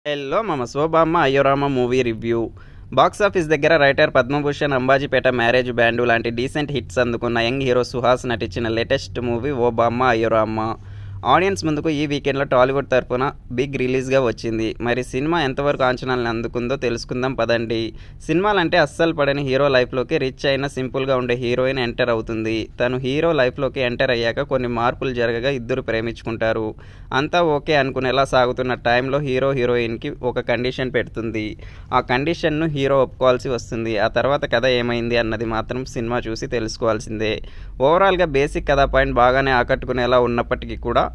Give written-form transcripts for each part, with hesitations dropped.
Hello మమ శోభామ్మ అయ్యోరామ movie review. Box office దగ్గర writer Padma Bhushan, Ambajipeta marriage band లాంటి డీసెంట్ హిట్స్ అందుకున్న యంగ్ హీరో సుహాస్ నటించిన లేటెస్ట్ మూవీ ఓ బామ్మ అయ్యోరామ్మ ఆడియన్స్ ముందుకు ఈ వీకెండ్లో టాలీవుడ్ తరపున బిగ్ రిలీజ్గా వచ్చింది. మరి సినిమా ఎంతవరకు అంచనాలను అందుకుందో తెలుసుకుందాం పదండి. సినిమాలంటే అస్సలు పడని హీరో లైఫ్లోకి రిచ్ అయిన సింపుల్గా ఉండే హీరోయిన్ ఎంటర్ అవుతుంది. తను హీరో లైఫ్లోకి ఎంటర్ అయ్యాక కొన్ని మార్పులు జరగగా ఇద్దరు ప్రేమించుకుంటారు. అంతా ఓకే అనుకునేలా సాగుతున్న టైంలో హీరో హీరోయిన్కి ఒక కండిషన్ పెడుతుంది. ఆ కండిషన్ను హీరో ఒప్పుకోవాల్సి వస్తుంది. ఆ తర్వాత కథ ఏమైంది అన్నది మాత్రం సినిమా చూసి తెలుసుకోవాల్సిందే. ఓవరాల్గా బేసిక్ కథా పాయింట్ బాగానే ఆకట్టుకునేలా ఉన్నప్పటికీ కూడా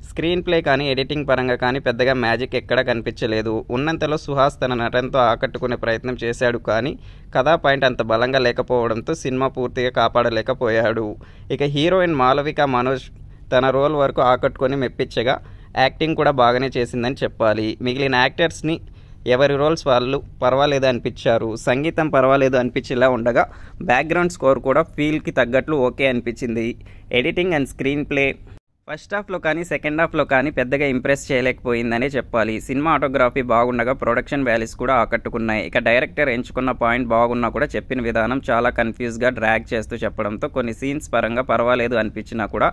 స్క్రీన్ ప్లే కానీ ఎడిటింగ్ పరంగా కానీ పెద్దగా మ్యాజిక్ ఎక్కడా కనిపించలేదు. ఉన్నంతలో సుహాస్ తన నటనతో ఆకట్టుకునే ప్రయత్నం చేశాడు, కానీ కథా పాయింట్ అంత బలంగా లేకపోవడంతో సినిమా పూర్తిగా కాపాడలేకపోయాడు. ఇక హీరోయిన్ మాలవిక మనోజ్ తన రోల్ వరకు ఆకట్టుకొని మెప్పించగా యాక్టింగ్ కూడా బాగానే చేసిందని చెప్పాలి. మిగిలిన యాక్టర్స్ని ఎవరి రోల్స్ వాళ్ళు పర్వాలేదు అనిపించారు. సంగీతం పర్వాలేదు అనిపించేలా ఉండగా బ్యాక్గ్రౌండ్ స్కోర్ కూడా ఫీల్కి తగ్గట్లు ఓకే అనిపించింది. Editing and screen play first హాఫ్లో కానీ సెకండ్ హాఫ్లో కానీ పెద్దగా ఇంప్రెస్ చేయలేకపోయిందనే చెప్పాలి. సినిమాటోగ్రఫీ బాగుండగా ప్రొడక్షన్ వాల్యూస్ కూడా ఆకట్టుకున్నాయి. ఇక డైరెక్టర్ ఎంచుకున్న పాయింట్ బాగున్నా కూడా చెప్పిన విధానం చాలా కన్ఫ్యూజ్గా డ్రాగ్ చేస్తూ చెప్పడంతో కొన్ని సీన్స్ పరంగా పర్వాలేదు అనిపించినా కూడా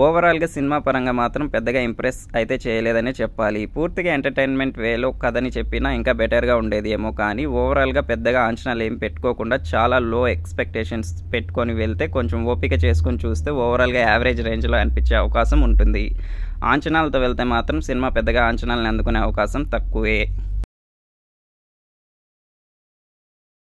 ఓవరాల్గా సినిమా పరంగా మాత్రం పెద్దగా ఇంప్రెస్ అయితే చేయలేదనే చెప్పాలి. పూర్తిగా ఎంటర్టైన్మెంట్ వేలో కథని చెప్పినా ఇంకా బెటర్గా ఉండేది ఏమో, కానీ ఓవరాల్గా పెద్దగా అంచనాలు ఏం పెట్టుకోకుండా చాలా లో ఎక్స్పెక్టేషన్స్ పెట్టుకొని వెళ్తే కొంచెం ఓపిక చేసుకొని చూస్తే ఓవరాల్గా యావరేజ్ రేంజ్లో అనిపించే అవకాశం ఉంటుంది. అంచనాలతో వెళ్తే మాత్రం సినిమా పెద్దగా అంచనాలను అందుకునే అవకాశం తక్కువే.